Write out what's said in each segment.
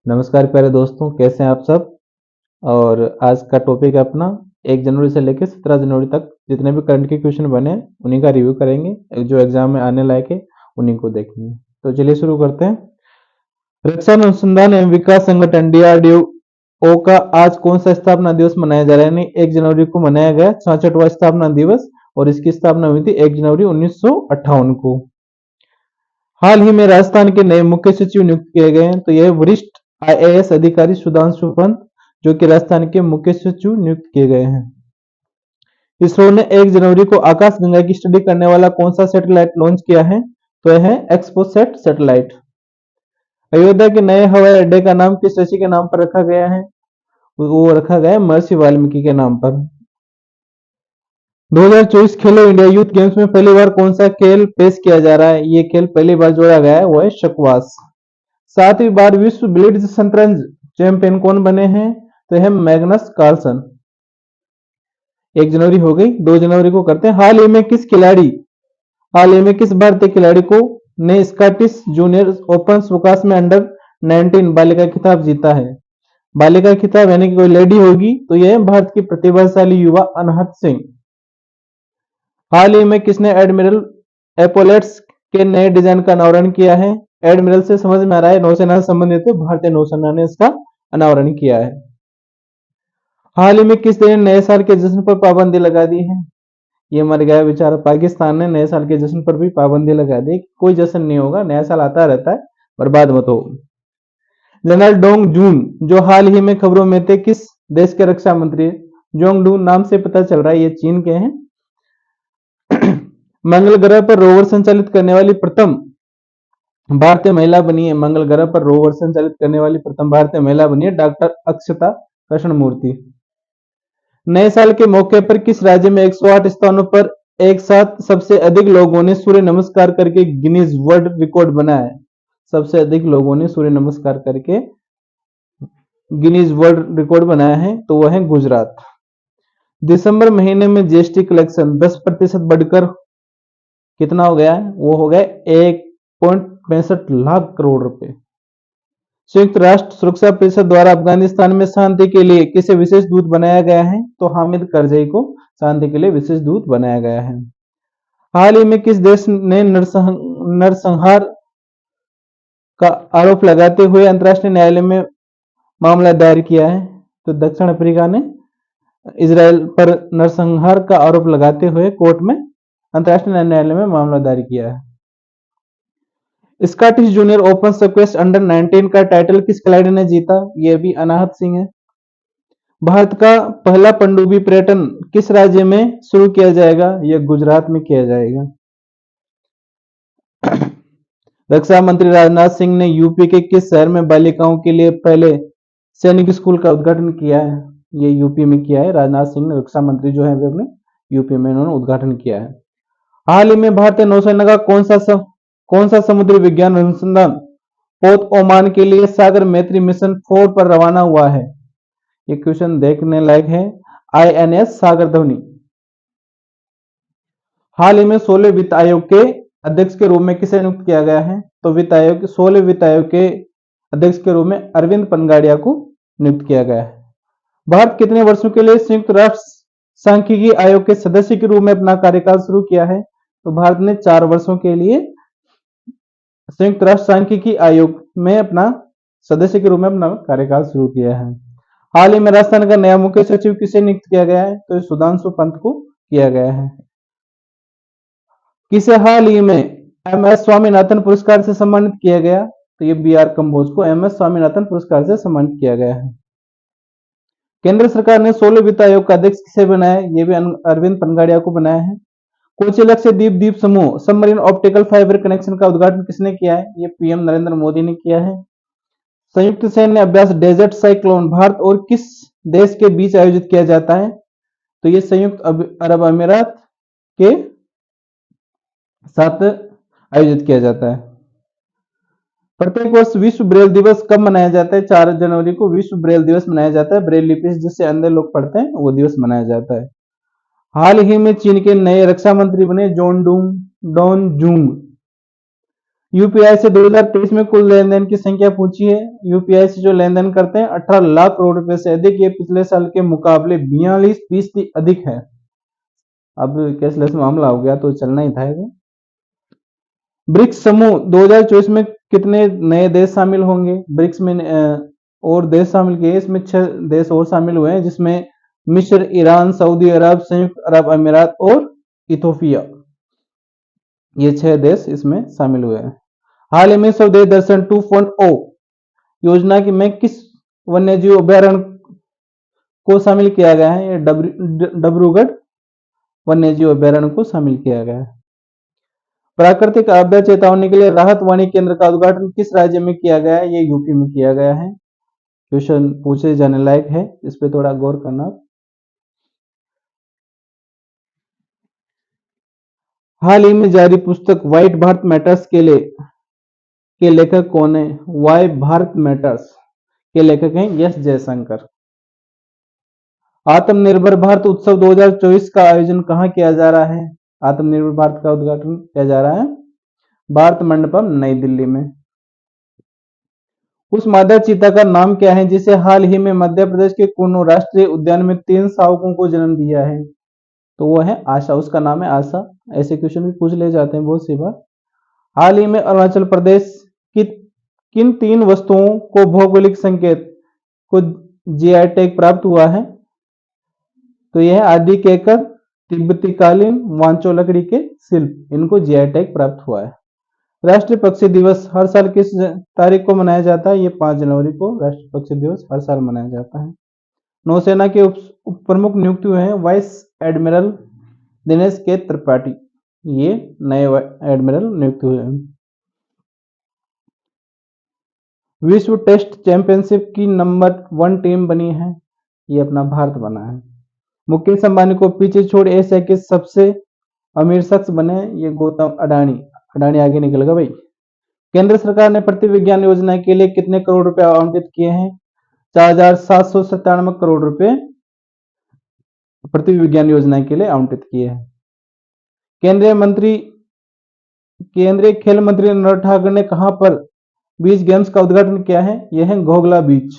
नमस्कार प्यारे दोस्तों, कैसे हैं आप सब। और आज का टॉपिक है अपना 1 जनवरी से लेकर 17 जनवरी तक जितने भी करंट के क्वेश्चन बने हैं उन्हीं का रिव्यू करेंगे। जो एग्जाम में आने लायक है उन्हीं को देखेंगे। तो चलिए शुरू करते हैं। रक्षा अनुसंधान एवं विकास संगठन DRDO का आज कौन सा स्थापना दिवस मनाया जा रहा है? यानी 1 जनवरी को मनाया गया 66वां स्थापना दिवस और इसकी स्थापना हुई थी 1 जनवरी 1958 को। हाल ही में राजस्थान के नए मुख्य सचिव नियुक्त किए गए हैं। तो यह वरिष्ठ IAS अधिकारी सुधांशु पंत जो कि राजस्थान के मुख्य सचिव नियुक्त किए गए हैं। इसरो ने 1 जनवरी को आकाशगंगा की स्टडी करने वाला कौन सा सैटेलाइट लॉन्च किया है? तो यह है एक्सपोसैट सैटेलाइट। अयोध्या के नए हवाई अड्डे का नाम किस ऋषि के नाम पर रखा गया है? वो रखा गया है महर्षि वाल्मीकि के नाम पर। 2024 खेलो इंडिया यूथ गेम्स में पहली बार कौन सा खेल पेश किया जा रहा है? ये खेल पहली बार जोड़ा गया है, वो है शक्वास। 7वीं बार विश्व ब्लिट्ज शतरंज चैंपियन कौन बने हैं? तो यह मैग्नस कार्लसन। 1 जनवरी हो गई। 2 जनवरी को करते हैं। हाल ही में किस भारतीय खिलाड़ी को ने स्कॉटिश जूनियर ओपन स्क्वैश में अंडर 19 बालिका खिताब जीता है? बालिका खिताब यानी कि कोई लेडी होगी तो यह भारत की प्रतिभाशाली युवा अनहत सिंह। हाल ही में किसने एडमिरल एपोलेट्स के नए डिजाइन का अनावरण किया है? एडमिरल से समझ में आ रहा है नौसेना से संबंधित है, भारतीय नौसेना ने इसका अनावरण किया है। हाल ही में किस देश ने नए साल के जश्न पर पाबंदी लगा दी है? ये मर गया बेचारा पाकिस्तान ने नए साल के जश्न पर भी पाबंदी लगा दी। कोई जश्न नहीं होगा, नया साल आता रहता है, बर्बाद मत हो। जनरल डोंग जून जो हाल ही में खबरों में थे किस देश के रक्षा मंत्री? जोंग डू नाम से पता चल रहा है ये चीन के हैं। मंगल ग्रह पर रोवर संचालित करने वाली प्रथम भारतीय महिला बनी है। मंगल ग्रह पर रोवर संचालित करने वाली प्रथम भारतीय महिला बनी है डॉक्टर अक्षता कृष्णमूर्ति। नए साल के मौके पर किस राज्य में 108 स्थानों पर एक साथ सबसे अधिक लोगों ने सूर्य नमस्कार करके गिनीज वर्ल्ड रिकॉर्ड बनाया है? सबसे अधिक लोगों ने सूर्य नमस्कार करके गिनीज वर्ल्ड रिकॉर्ड बनाया है तो वह है गुजरात। दिसंबर महीने में GST कलेक्शन 10% बढ़कर कितना हो गया है? वो हो गया 1.65 लाख करोड़ रुपए। संयुक्त राष्ट्र सुरक्षा परिषद द्वारा अफगानिस्तान में शांति के लिए किसे विशेष दूत बनाया गया है? तो हामिद करजई को शांति के लिए विशेष दूत बनाया गया है। हाल ही में किस देश ने नरसंहार का आरोप लगाते हुए अंतर्राष्ट्रीय न्यायालय में मामला दायर किया है? तो दक्षिण अफ्रीका ने इजराइल पर नरसंहार का आरोप लगाते हुए कोर्ट में अंतर्राष्ट्रीय न्यायालय में मामला दायर किया है। Scottish junior open squash under 19 का टाइटल किस खिलाड़ी ने जीता? यह भी अनाहत सिंह है। भारत का पहला पनडुब्बी पर्यटन किस राज्य में शुरू किया जाएगा? यह गुजरात में किया जाएगा। रक्षा मंत्री राजनाथ सिंह ने यूपी के किस शहर में बालिकाओं के लिए पहले सैनिक स्कूल का उद्घाटन किया है? ये यूपी में किया है। राजनाथ सिंह ने रक्षा मंत्री जो है वे अपने यूपी में इन्होंने उद्घाटन किया है। हाल ही में भारतीय नौसेना का कौन सा समुद्री विज्ञान अनुसंधान पोत ओमान के लिए सागर मैत्री मिशन 4 पर रवाना हुआ है? ये क्वेश्चन देखने लायक है। INS सागर धवनी। हाल ही में 16वें वित्त आयोग के अध्यक्ष के रूप में किसे नियुक्त किया गया है? तो 16वें वित्त आयोग के अध्यक्ष के रूप में अरविंद पनगाड़िया को नियुक्त किया गया है। भारत कितने वर्षों के लिए संयुक्त राष्ट्र सांख्यिकी आयोग के सदस्य के रूप में अपना कार्यकाल शुरू किया है? तो भारत ने 4 वर्षों के लिए संयुक्त राष्ट्र सांख्यिकी आयोग में अपना सदस्य के रूप में अपना कार्यकाल शुरू किया है। हाल ही में राजस्थान का नया मुख्य सचिव किसे नियुक्त किया गया है? तो सुधांशु पंत को किया गया है। किसे हाल ही में MS स्वामीनाथन पुरस्कार से सम्मानित किया गया? तो ये BR कंबोज को MS स्वामीनाथन पुरस्कार से सम्मानित किया गया है। केंद्र सरकार ने 16 वित्त आयोग का अध्यक्ष किसे बनाया है? ये भी अरविंद पनगाड़िया को बनाया है। कोची लक्षद्वीप द्वीप समूह सबमरीन ऑप्टिकल फाइबर कनेक्शन का उद्घाटन किसने किया है? ये PM नरेंद्र मोदी ने किया है। संयुक्त सैन्य अभ्यास डेजर्ट साइक्लोन भारत और किस देश के बीच आयोजित किया जाता है? तो ये संयुक्त अरब अमीरात के साथ आयोजित किया जाता है। प्रत्येक वर्ष विश्व ब्रेल दिवस कब मनाया जाता है? 4 जनवरी को विश्व ब्रेल दिवस मनाया जाता है। ब्रेल लिपि जिससे अंधे लोग पढ़ते हैं वो दिवस मनाया जाता है। हाल ही में चीन के नए रक्षा मंत्री बने डोन जूंग। यूपीआई से 2023 में कुल लेन देन की संख्या पूछी है। यूपीआई से जो लेन देन करते हैं 18 लाख करोड़ रुपए से अधिक, ये पिछले साल के मुकाबले 42% अधिक है। अब कैशलेस मामला हो गया तो चलना ही था ये। ब्रिक्स समूह 2024 में कितने नए देश शामिल होंगे? ब्रिक्स में और देश शामिल किए, इसमें 6 देश और शामिल हुए हैं, जिसमें मिस्र, ईरान, सऊदी अरब, संयुक्त अरब अमीरात और इथोपिया, ये 6 देश इसमें शामिल हुए हैं। हाल ही में स्वदेश दर्शन 2.0 योजना की में किस वन्यजीव अभ्यारण्य को शामिल किया गया है? ये डिब्रूगढ़ वन्यजीव अभ्यारण्य को शामिल किया गया है। प्राकृतिक आपदा चेतावनी के लिए राहत वाणी केंद्र का उद्घाटन किस राज्य में किया गया है? ये यूपी में किया गया है। क्वेश्चन पूछे जाने लायक है, इस पे थोड़ा गौर करना। हाल ही में जारी पुस्तक व्हाइट भारत मैटर्स के लेखक कौन है? वाई भारत मैटर्स के लेखक हैं एस जयशंकर। आत्मनिर्भर भारत उत्सव 2024 का आयोजन कहाँ किया जा रहा है? आत्मनिर्भर भारत का उद्घाटन किया जा रहा है भारत मंडपम, नई दिल्ली में। उस मादा चीता का नाम क्या है जिसे हाल ही में मध्य प्रदेश के कुन्नू राष्ट्रीय उद्यान में 3 शावकों को जन्म दिया है? तो वो है आशा, उसका नाम है आशा। ऐसे क्वेश्चन भी पूछ ले जाते हैं बहुत सी बार। हाल ही में अरुणाचल प्रदेश की किन 3 वस्तुओं को भौगोलिक संकेत को जीआई टैग प्राप्त हुआ है? तो यह आदि केकर, तिब्बती कालीन, वांचो लकड़ी के शिल्प, इनको जीआई टैग प्राप्त हुआ है। राष्ट्रीय पक्षी दिवस हर साल किस तारीख को मनाया जाता है? ये 5 जनवरी को राष्ट्रीय पक्षी दिवस हर साल मनाया जाता है। नौसेना के उप प्रमुख नियुक्त हुए हैं वाइस एडमिरल दिनेश के त्रिपाठी, ये नए एडमिरल नियुक्त हुए हैं। विश्व टेस्ट चैंपियनशिप की नंबर 1 टीम बनी है, ये अपना भारत बना है। मुकेश अंबानी को पीछे छोड़ एशिया के सबसे अमीर शख्स बने, ये गौतम अडानी। अडानी आगे निकल गया भाई। केंद्र सरकार ने प्रति विज्ञान योजना के लिए कितने करोड़ रुपए आवंटित किए हैं? 4797 करोड़ रुपए प्रति विज्ञान योजना के लिए आवंटित किए हैं। केंद्रीय खेल मंत्री अनुराग ठाकुर ने कहां पर बीच गेम्स का उद्घाटन किया है? यह है घोघला बीच।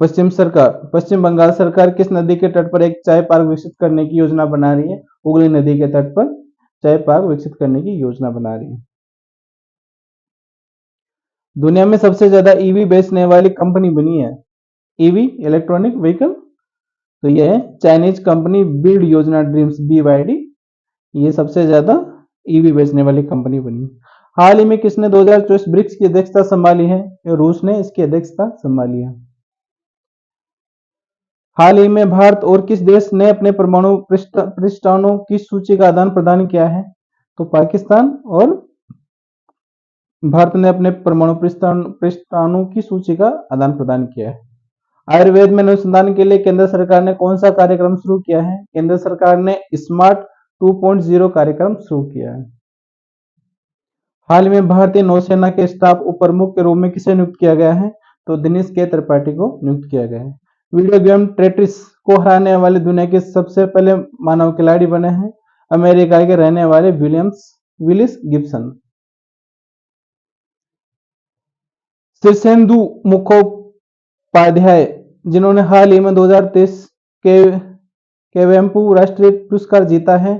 पश्चिम बंगाल सरकार किस नदी के तट पर एक चाय पार्क विकसित करने की योजना बना रही है? हुगली नदी के तट पर चाय पार्क विकसित करने की योजना बना रही है। दुनिया में सबसे ज्यादा ईवी बेचने वाली कंपनी बनी है, ईवी इलेक्ट्रॉनिक व्हीकल, तो यह है चाइनीज कंपनी बिल्ड योजना ड्रीम्स, BYD, ये सबसे ज्यादा ईवी बेचने वाली कंपनी बनी। हाल ही में किसने 2024 ब्रिक्स की अध्यक्षता संभाली है? रूस ने इसकी अध्यक्षता संभाली है। हाल ही में भारत और किस देश ने अपने परमाणु प्रतिष्ठानों की सूची का आदान प्रदान किया है? तो पाकिस्तान और भारत ने अपने परमाणु प्रतिष्ठानों की सूची का आदान प्रदान किया है। आयुर्वेद में अनुसंधान के लिए केंद्र सरकार ने कौन सा कार्यक्रम शुरू किया है? केंद्र सरकार ने स्मार्ट 2.0 कार्यक्रम शुरू किया है। हाल में भारतीय नौसेना के स्टाफ उप प्रमुख के रूप में किसे नियुक्त किया गया है? तो दिनेश के त्रिपाठी को नियुक्त किया गया है। वीडियो गेम टेट्रिस को हराने वाले दुनिया के सबसे पहले मानव खिलाड़ी बने हैं अमेरिका के रहने वाले विलिस गिब्सन। शीर्षेंदु मुखोपाध्याय, जिन्होंने हाल ही में 2023 के वेम्पू राष्ट्रीय पुरस्कार जीता है,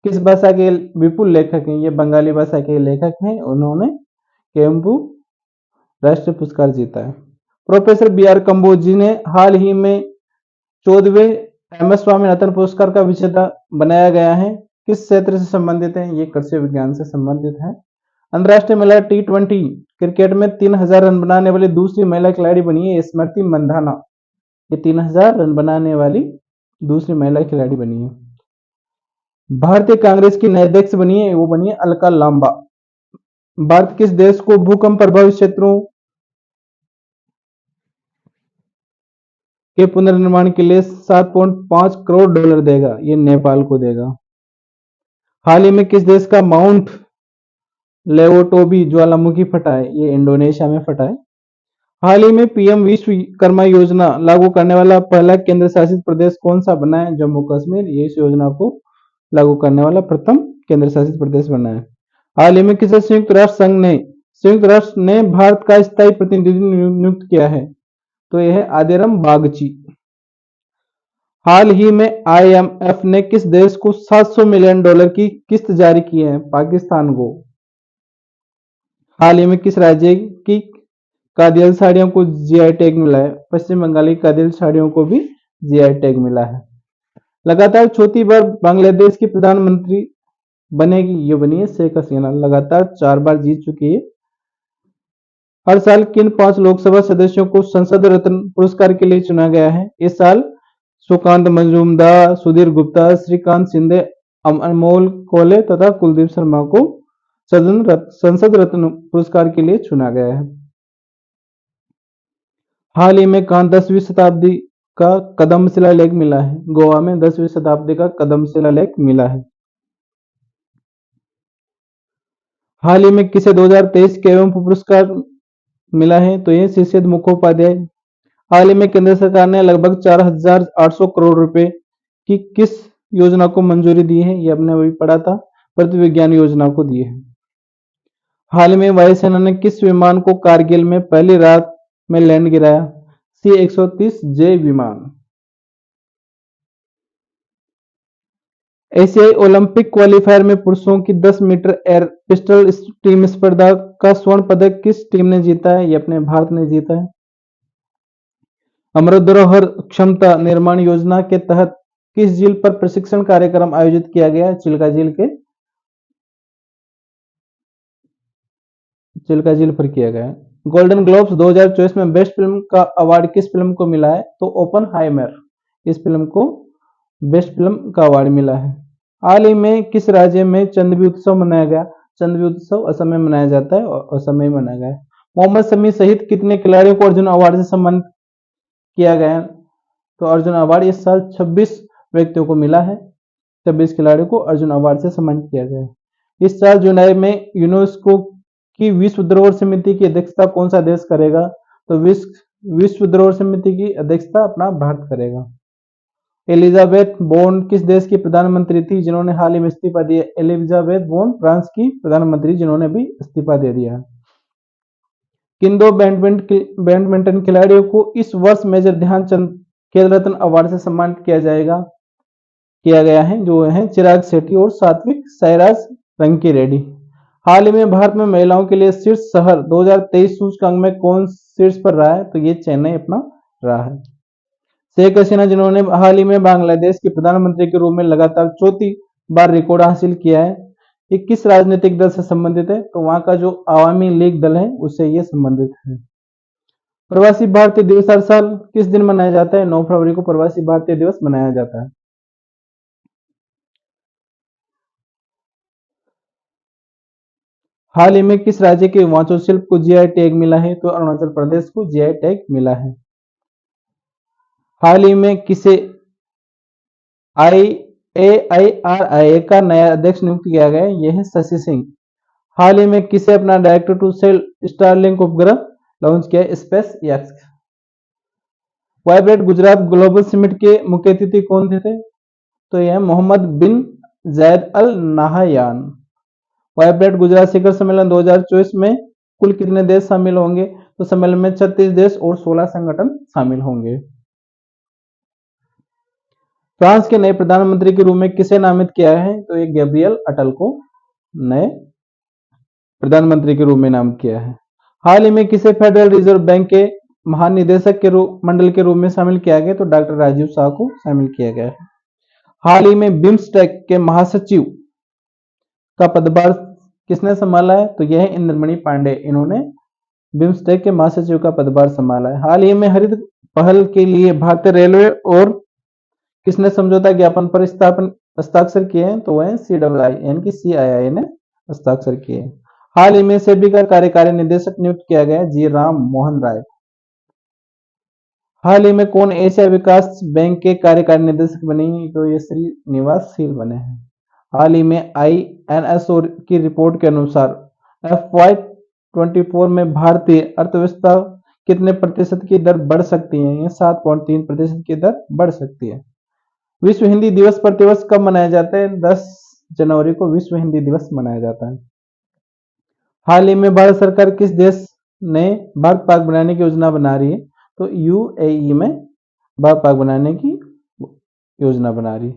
किस भाषा के विपुल लेखक हैं? ये बंगाली भाषा के लेखक हैं, उन्होंने केम्पू राष्ट्रीय पुरस्कार जीता है। प्रोफेसर BR कंबोज जी ने हाल ही में 14वें MS स्वामीनाथन पुरस्कार का विजेता बनाया गया है, किस क्षेत्र से संबंधित है? ये कृषि विज्ञान से संबंधित है। अंतरराष्ट्रीय महिला T20 क्रिकेट में 3000 रन बनाने वाली दूसरी महिला खिलाड़ी बनी है स्मृति मंधाना, ये 3000 रन बनाने वाली दूसरी महिला खिलाड़ी बनी है। भारतीय कांग्रेस की नई अध्यक्ष बनी है, वो बनी है अलका लांबा। भारत किस देश को भूकंप प्रभावित क्षेत्रों के पुनर्निर्माण के लिए $7.5 करोड़ देगा? ये नेपाल को देगा। हाल ही में किस देश का माउंट लेवोटोबी ज्वालामुखी फटा है? ये इंडोनेशिया में फटा है। हाल ही में PM विश्वकर्मा योजना लागू करने वाला पहला केंद्र शासित प्रदेश कौन सा बना है? जम्मू कश्मीर, ये इस योजना को लागू करने वाला प्रथम केंद्र शासित प्रदेश बना है। हाल ही में किसे संयुक्त राष्ट्र ने भारत का स्थायी प्रतिनिधि नियुक्त किया है? तो यह है आदिरम बागची। हाल ही में आईएमएफ ने किस देश को $700 मिलियन की किस्त जारी की है? पाकिस्तान को। हाल ही में किस राज्य की कादियल साड़ियों को जीआई टैग मिला है? पश्चिम बंगाल की कादियल साड़ियों को भी जीआई टैग मिला है। लगातार चौथी बार बांग्लादेश की प्रधानमंत्री बनेगी, ये बनी है शेख हसीना, लगातार 4 बार जीत चुकी है। हर साल किन 5 लोकसभा सदस्यों को संसद रत्न पुरस्कार के लिए चुना गया है? इस साल सुकांत मजूमदार, सुधीर गुप्ता, श्रीकांत शिंदे, अमोल कोले तथा कुलदीप शर्मा को संसद रत्न पुरस्कार के लिए चुना गया है। हाल ही में कहां 10वीं शताब्दी का कदम शिलालेख मिला है? गोवा में 10वीं शताब्दी का कदम शिलालेख मिला है। हाल ही में किसे 2023 के एवं पुरस्कार मिला है? तो ये शिष्यद मुखोपाध्याय। हाल ही में केंद्र सरकार ने लगभग 4,800 करोड़ रुपए की किस योजना को मंजूरी दी है? ये हमने अभी पढ़ा था, पृथ्वी विज्ञान योजना को दी है। हाल में वायुसेना ने किस विमान को कारगिल में पहली रात में लैंड गिराया? C-130J विमान। एशियाई ओलंपिक क्वालिफायर में पुरुषों की 10 मीटर एयर पिस्टल टीम स्पर्धा का स्वर्ण पदक किस टीम ने जीता है? ये अपने भारत ने जीता है। अमृत धरोहर क्षमता निर्माण योजना के तहत किस झील पर प्रशिक्षण कार्यक्रम आयोजित किया गया? चिल्का झील पर किया गया। गोल्डन ग्लोब्स 2024 में बेस्ट फिल्म का अवार्ड किस फिल्म को मिला है? तो ओपनहाइमर, इस फिल्म को बेस्ट फिल्म का अवार्ड मिला है। हाल ही में किस राज्य में चंद्रवी उत्सव मनाया गया? चंद्रवी उत्सव असम में मनाया जाता है और असम में मनाया गया है। मोहम्मद शमी सहित कितने खिलाड़ियों को अर्जुन अवार्ड से सम्मानित किया गया? तो अर्जुन अवार्ड इस साल 26 व्यक्तियों को मिला है। 26 खिलाड़ियों को अर्जुन अवार्ड से सम्मानित किया गया है। इस साल जुलाई में यूनेस्को की विश्व धरोहर समिति की अध्यक्षता कौन सा देश करेगा? तो विश्व धरोहर समिति की अध्यक्षता अपना भारत करेगा। एलिजाबेथ बोर्न किस देश की प्रधानमंत्री थी जिन्होंने हाल ही में इस्तीफा दिया? एलिजाबेथ बोर्न फ्रांस की प्रधानमंत्री जिन्होंने भी इस्तीफा दे दिया। किन 2 बैडमिंटन खिलाड़ियों को इस वर्ष मेजर ध्यानचंद खेल रत्न अवार्ड से सम्मानित किया गया है, जो है चिराग शेट्टी और सात्विक साईराज रंकीरेड्डी। हाल ही में भारत में महिलाओं के लिए शीर्ष शहर 2023 सूचकांक में कौन शीर्ष पर रहा है? तो ये चेन्नई अपना रहा है। शेख हसीना जिन्होंने हाल ही में बांग्लादेश के प्रधानमंत्री के रूप में लगातार चौथी बार रिकॉर्ड हासिल किया है, ये किस राजनीतिक दल से संबंधित है? तो वहां का जो आवामी लीग दल है उससे ये संबंधित है। प्रवासी भारतीय दिवस हर साल किस दिन मनाया जाता है? 9 फरवरी को प्रवासी भारतीय दिवस मनाया जाता है। हाल ही में किस राज्य के वांचो शिल्प को जीआई टैग मिला है? तो अरुणाचल प्रदेश को जीआई टैग मिला है। हाल ही में किसे AIRIA का नया अध्यक्ष नियुक्त किया गया? यह है शशि सिंह। हाल ही में किसे अपना डायरेक्टर टू सेल स्टारलिंक उपग्रह लॉन्च किया? Space x. Vibrate Gujarat global summit के मुख्य अतिथि कौन थे? तो यह मोहम्मद बिन जायद अल नाहयान। वाइब्रेट गुजरात शिखर सम्मेलन 2024 में कुल कितने देश शामिल होंगे? तो सम्मेलन में 36 देश और 16 संगठन शामिल होंगे। फ्रांस के नए प्रधानमंत्री के रूप में किसे नामित किया है? तो ये गैब्रियल अटल को नए प्रधानमंत्री के रूप में नामित किया है। हाल ही में किसे फेडरल रिजर्व बैंक के महानिदेशक के मंडल के रूप में शामिल किया गया? तो डॉक्टर राजीव शाह को शामिल किया गया है। हाल ही में बिम्स्टेक के महासचिव का पदभार किसने संभाला है? तो यह है इंद्रमणि पांडे, इन्होंने बिम्स्टेक के महासचिव का पदभार संभाला है। हाल ही में हरित पहल के लिए भारतीय रेलवे और किसने समझौता ज्ञापन पर हस्ताक्षर किए हैं? तो वह CII यानी कि CII ने हस्ताक्षर किए। हाल ही में सेबी का कार्यकारी निदेशक नियुक्त किया गया जी राम मोहन राय। हाल ही में कौन एशिया विकास बैंक के कार्यकारी निदेशक बने? तो ये श्रीनिवास शील बने हैं। हाल ही में INSO की रिपोर्ट के अनुसार FY24 में भारतीय अर्थव्यवस्था कितने प्रतिशत की दर बढ़ सकती है? 7.3% की दर बढ़ सकती है। विश्व हिंदी दिवस प्रतिवर्ष कब मनाया जाता है? 10 जनवरी को विश्व हिंदी दिवस मनाया जाता है। हाल ही में भारत सरकार किस देश ने भारत पाक बनाने की योजना बना रही है? तो यूएई में भारत पाक बनाने की योजना बना रही है।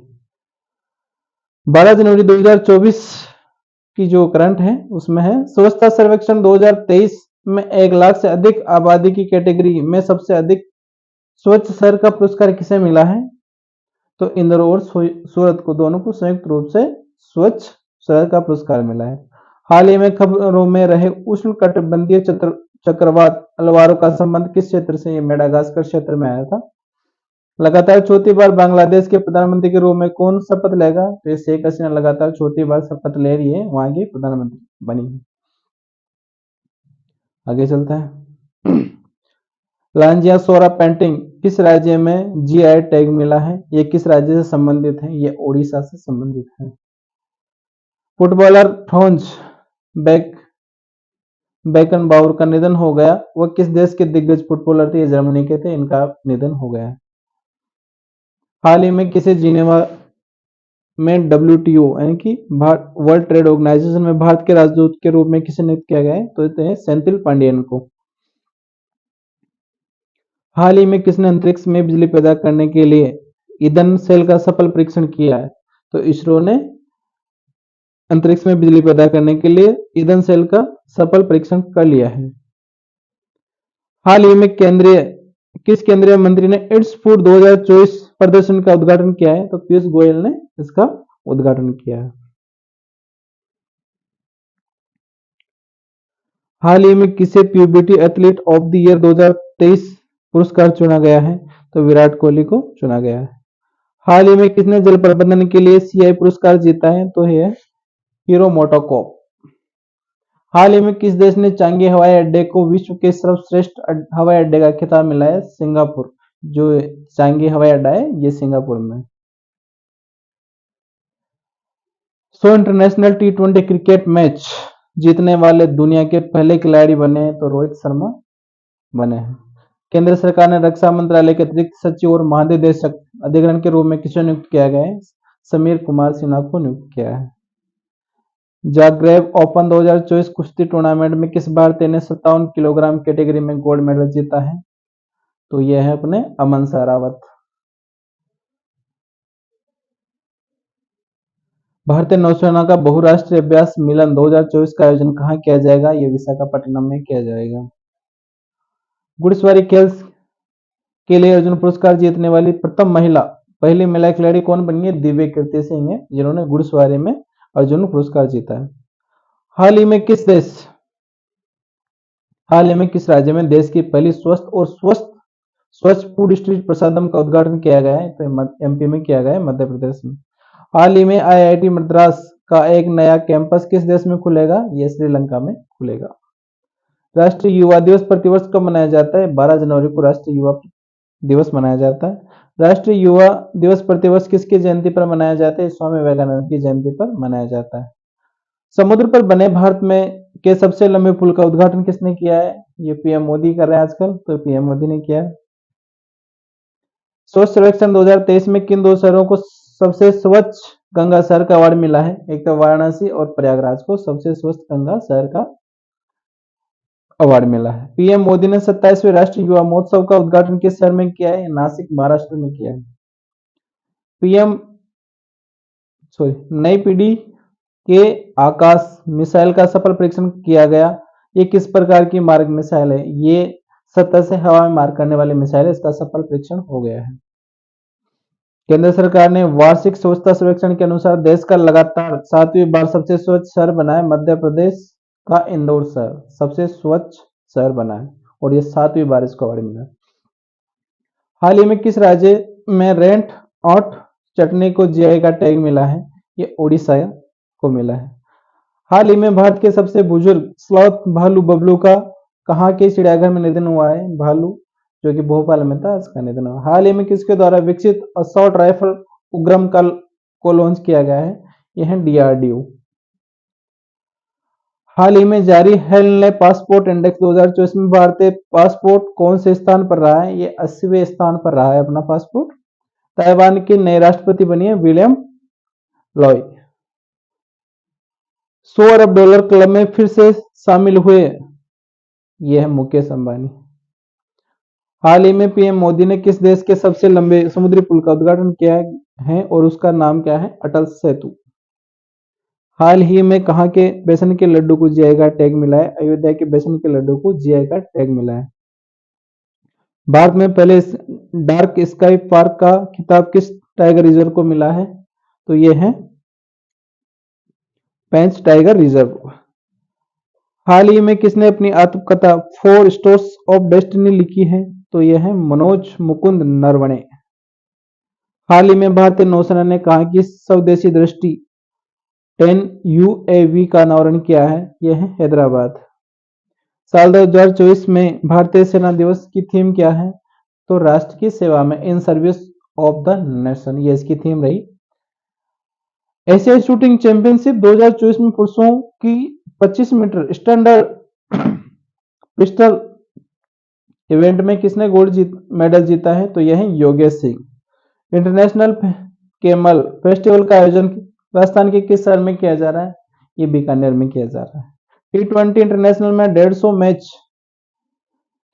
12 जनवरी 2024 की जो करंट है उसमें है स्वच्छता सर्वेक्षण 2023 में 1 लाख से अधिक आबादी की कैटेगरी में सबसे अधिक स्वच्छ शहर का पुरस्कार किसे मिला है? तो इंदौर और सूरत को दोनों को संयुक्त रूप से स्वच्छ शहर का पुरस्कार मिला है। हाल ही में खबरों में रहे उष्णकटिबंधीय चक्रवात अलवारो का संबंध किस क्षेत्र से? ये मेडागास्कर क्षेत्र में आया था। लगातार चौथी बार बांग्लादेश के प्रधानमंत्री के रूप में कौन शपथ लेगा? तो शेख हसीना लगातार चौथी बार शपथ ले रही है, वहां की प्रधानमंत्री बनी है। आगे चलता है। लांजिया सोरा पेंटिंग किस राज्य में जीआई टैग मिला है? ये किस राज्य से संबंधित है? ये ओडिशा से संबंधित है। फुटबॉलर फ्रांज बेकनबाउर का निधन हो गया। वह किस देश के दिग्गज फुटबॉलर थे? ये जर्मनी के थे, इनका निधन हो गया। हाल ही में किसे जिनेवा में डब्ल्यूटीओ यानी कि वर्ल्ड ट्रेड ऑर्गेनाइजेशन में भारत के राजदूत के रूप में किसे नियुक्त किया गया है? तो सेंथिल पांडियन को। हाल ही में किसने अंतरिक्ष में बिजली पैदा करने के लिए ईंधन सेल का सफल परीक्षण किया है? तो इसरो ने अंतरिक्ष में बिजली पैदा करने के लिए ईंधन सेल का सफल परीक्षण कर लिया है। हाल ही में किस केंद्रीय मंत्री ने इट्स फूड 2024 प्रदर्शन का उद्घाटन किया है? तो पीयूष गोयल ने इसका उद्घाटन किया है। हाल ही में किसे puberty athlete of the year 2023 पुरस्कार चुना गया है? तो विराट कोहली को चुना गया है। हाल ही में किसने जल प्रबंधन के लिए सीआई पुरस्कार जीता है? तो यह हीरो मोटोकॉप। हाल ही में किस देश ने चांगी हवाई अड्डे को विश्व के सर्वश्रेष्ठ हवाई अड्डे का खिताब मिला है? सिंगापुर। जो चांगी हवाई अड्डा है ये सिंगापुर में। 100 इंटरनेशनल टी20 क्रिकेट मैच जीतने वाले दुनिया के पहले खिलाड़ी बने हैं, तो रोहित शर्मा बने हैं। केंद्र सरकार ने रक्षा मंत्रालय के अतिरिक्त सचिव और महानिदेशक अधिग्रहण के रूप में किसे नियुक्त किया गया है? समीर कुमार सिन्हा को नियुक्त किया है। जाग्रेब ओपन 2024 कुश्ती टूर्नामेंट में किस भारतीय ने 57 किलोग्राम कैटेगरी में गोल्ड मेडल जीता है? तो यह है अपने अमन सहरावत। भारतीय नौसेना का बहुराष्ट्रीय अभ्यास मिलन 2024 का आयोजन कहां किया जाएगा? यह विशाखापट्टनम में किया जाएगा। घुड़सवारी खेल के लिए अर्जुन पुरस्कार जीतने वाली पहली महिला खिलाड़ी कौन बनी है? दिव्य कीर्ति सिंह है, जिन्होंने घुड़सवारी में अर्जुन पुरस्कार जीता है। हाल ही में किस राज्य में देश की पहली स्वच्छ फूड स्ट्रीट प्रसादम का उद्घाटन किया गया है? तो एमपी में किया गया है, मध्य प्रदेश में। हाल ही में आईआईटी मद्रास का एक नया कैंपस किस देश में खुलेगा? यह श्रीलंका में खुलेगा। राष्ट्रीय युवा दिवस प्रतिवर्ष कब मनाया जाता है? 12 जनवरी को राष्ट्रीय युवा दिवस मनाया जाता है। राष्ट्रीय युवा दिवस प्रतिवर्ष किसकी जयंती पर मनाया जाता है? स्वामी विवेकानंद की जयंती पर मनाया जाता है। समुद्र पर बने भारत में के सबसे लंबे पुल का उद्घाटन किसने किया है? ये पीएम मोदी कर रहे हैं आजकल, तो पीएम मोदी ने किया है। स्वच्छ सर्वेक्षण 2023 में किन दो शहरों को सबसे स्वच्छ गंगा शहर का अवार्ड मिला है? एक तो वाराणसी और प्रयागराज को सबसे स्वच्छ गंगा शहर का अवार्ड मिला है। पीएम मोदी ने 27वें राष्ट्रीय युवा महोत्सव का उद्घाटन किस शहर में किया है? नासिक महाराष्ट्र में किया है। नई पीढ़ी के आकाश मिसाइल का सफल परीक्षण किया गया। ये किस प्रकार की मार्ग मिसाइल है? ये सतह से हवा में मार करने वाली मिसाइल है, इसका सफल परीक्षण हो गया है। केंद्र सरकार ने वार्षिक स्वच्छता सर्वेक्षण के अनुसार देश का लगातार 7वीं बार सबसे स्वच्छ शहर बना है। मध्य प्रदेश का इंदौर शहर सबसे स्वच्छ शहर बना है और ये 7वीं बार इसको अवार्ड मिला। हाल ही में किस राज्य में रेंट आउट चटनी को जीआई का टैग मिला है? ये ओडिशा को मिला है। हाल ही में भारत के सबसे बुजुर्ग स्लॉथ भालू बबलू का कहाँ के चिड़ियाघर में निधन हुआ है? भालू जो कि भोपाल में था, इसका निधन हुआ। हाल ही में किसके द्वारा विकसित असॉल्ट राइफल उग्रम को लॉन्च किया गया है? यह है डीआरडीओ। हाल ही में जारी हेलने पासपोर्ट इंडेक्स 2024 में भारतीय पासपोर्ट कौन से स्थान पर रहा है? ये 80वें स्थान पर रहा है अपना पासपोर्ट, ताइवान के नए राष्ट्रपति बने विलियम लॉय। $100 अरब क्लब में फिर से शामिल हुए, यह है मुकेश अंबानी। हाल ही में पीएम मोदी ने किस देश के सबसे लंबे समुद्री पुल का उद्घाटन किया है और उसका नाम क्या है? अटल सेतु। हाल ही में कहां के बेसन के लड्डू को जीआई का टैग मिला है? अयोध्या के बेसन के लड्डू को जीआई का टैग मिला है। भारत में पहले डार्क स्काई पार्क का खिताब किस टाइगर रिजर्व को मिला है? तो यह है पेंच टाइगर रिजर्व। हाल ही में किसने अपनी आत्मकथा 4 स्टोर्स ऑफ डेस्टिनी लिखी है? तो यह है मनोज मुकुंद नरवणे। हाल ही में भारतीय नौसेना ने कहा कि स्वदेशी दृष्टि 10 यूएवी का अनावरण किया है, यह है हैदराबाद। साल 2024 में भारतीय सेना दिवस की थीम क्या है? तो राष्ट्र की सेवा में, in service of the nation, ये इसकी थीम रही। एशियाई शूटिंग चैंपियनशिप 2024 में पुरुषों की 25 मीटर स्टैंडर्ड पिस्टल इवेंट में किसने गोल्ड मेडल जीता है? तो यह है Yogesh Singh. International camel festival का आयोजन राजस्थान के किस शहर में किया जा रहा है? ये बीकानेर में किया जा रहा है। T20 इंटरनेशनल में 150 मैच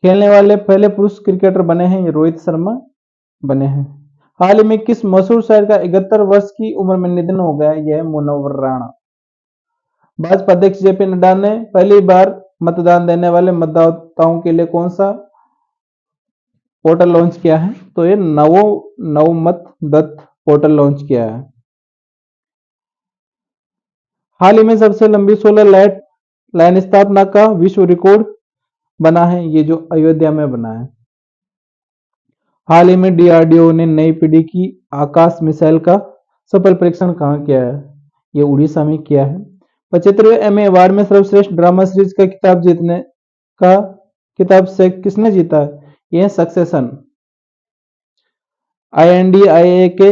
खेलने वाले पहले पुरुष क्रिकेटर बने हैं, ये रोहित शर्मा बने हैं। हाल ही में किस मशहूर शायर का 71 वर्ष की उम्र में निधन हो गया? यह मुनव्वर राणा। भाजपा अध्यक्ष जेपी नड्डा ने पहली बार मतदान देने वाले मतदाताओं के लिए कौन सा पोर्टल लॉन्च किया है? तो ये नवमत दत्त पोर्टल लॉन्च किया है। हाल ही में सबसे लंबी सोलर लाइन स्थापना का विश्व रिकॉर्ड बना है, ये जो अयोध्या में बना है। हाल ही में डीआरडीओ ने नई पीढ़ी की आकाश मिसाइल का सफल परीक्षण कहां किया है? ये उड़ीसा में किया है। 75वें एमी अवार्ड में सर्वश्रेष्ठ ड्रामा सीरीज का किताब से किसने जीता है? यह सक्सेशन। INDIA के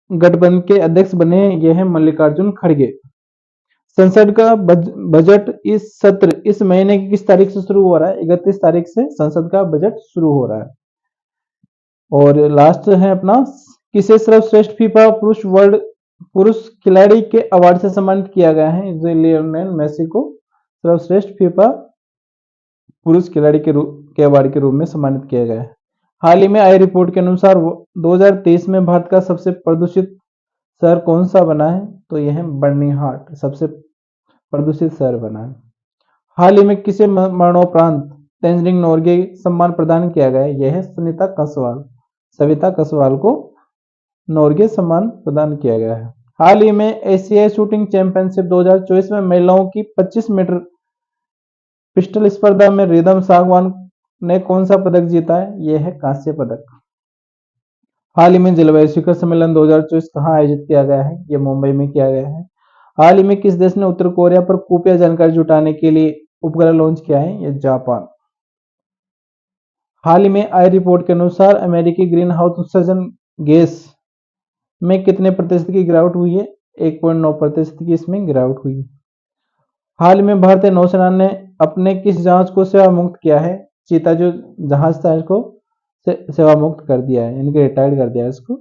गठबंधन के अध्यक्ष बने, यह है मल्लिकार्जुन खड़गे। संसद का बजट इस सत्र इस महीने की किस तारीख से शुरू हो रहा है? 31 तारीख से संसद का बजट शुरू हो रहा है। और लास्ट है अपना, किसे सर्वश्रेष्ठ फीफा पुरुष खिलाड़ी के अवार्ड से सम्मानित किया गया है? लियोनेल मेसी को सर्वश्रेष्ठ फीफा पुरुष खिलाड़ी के अवार्ड के रूप में सम्मानित किया गया है। हाल ही में आई रिपोर्ट के अनुसार 2023 में भारत का सबसे प्रदूषित शहर कौन सा बना है? तो यह है बर्निहाट, सबसे प्रदूषित शहर बना है। हाल ही में किसे मरणोपरांत तेंजिंग नोर्गे सम्मान प्रदान किया गया है? यह है सविता कसवाल को नोर्गे सम्मान प्रदान किया गया है। हाल ही में एशियाई शूटिंग चैंपियनशिप 2024 में महिलाओं की 25 मीटर पिस्टल स्पर्धा में रिदम सागवान ने कौन सा पदक जीता है? यह है कांस्य पदक। हाल ही में जलवायु शिखर सम्मेलन 2024 कहां आयोजित किया गया है? यह मुंबई में किया गया है। हाल ही में किस देश ने उत्तर कोरिया पर खुफिया जानकारी जुटाने के लिए उपग्रह लॉन्च किया है? यह जापान। हाल ही में आई रिपोर्ट के अनुसार अमेरिकी ग्रीन हाउस उत्सर्जन गैस में कितने प्रतिशत की गिरावट हुई है? 1.9% की इसमें गिरावट हुई है। हाल में भारतीय नौसेना ने अपने किस जहाज को सेवा मुक्त किया है? चीता जो जहाज था इसको सेवा मुक्त कर दिया है, इनके रिटायर्ड कर दिया है इसको।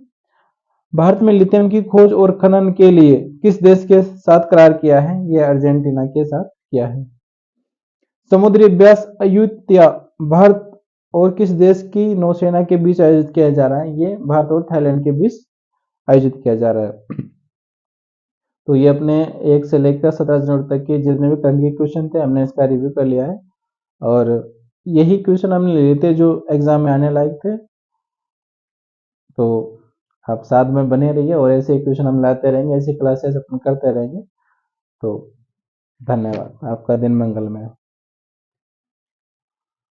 भारत में लिथियम की खोज और खनन के लिए किस देश के साथ करार किया है? यह अर्जेंटीना के साथ किया है। समुद्री अभ्यास अयुत्या भारत और किस देश की नौसेना के बीच आयोजित किया जा रहा है? ये भारत और थाईलैंड के बीच आयोजित किया जा रहा है। तो ये अपने 1 से लेकर 17 जनवरी तक के जितने भी करंट के क्वेश्चन थे हमने इसका रिव्यू कर लिया है, और यही क्वेश्चन हमने लिए थे जो एग्जाम में आने लायक थे। तो आप साथ में बने रहिए और ऐसे क्वेश्चन हम लाते रहेंगे, ऐसी क्लासेस अपन करते रहेंगे। तो धन्यवाद, आपका दिन मंगलमय।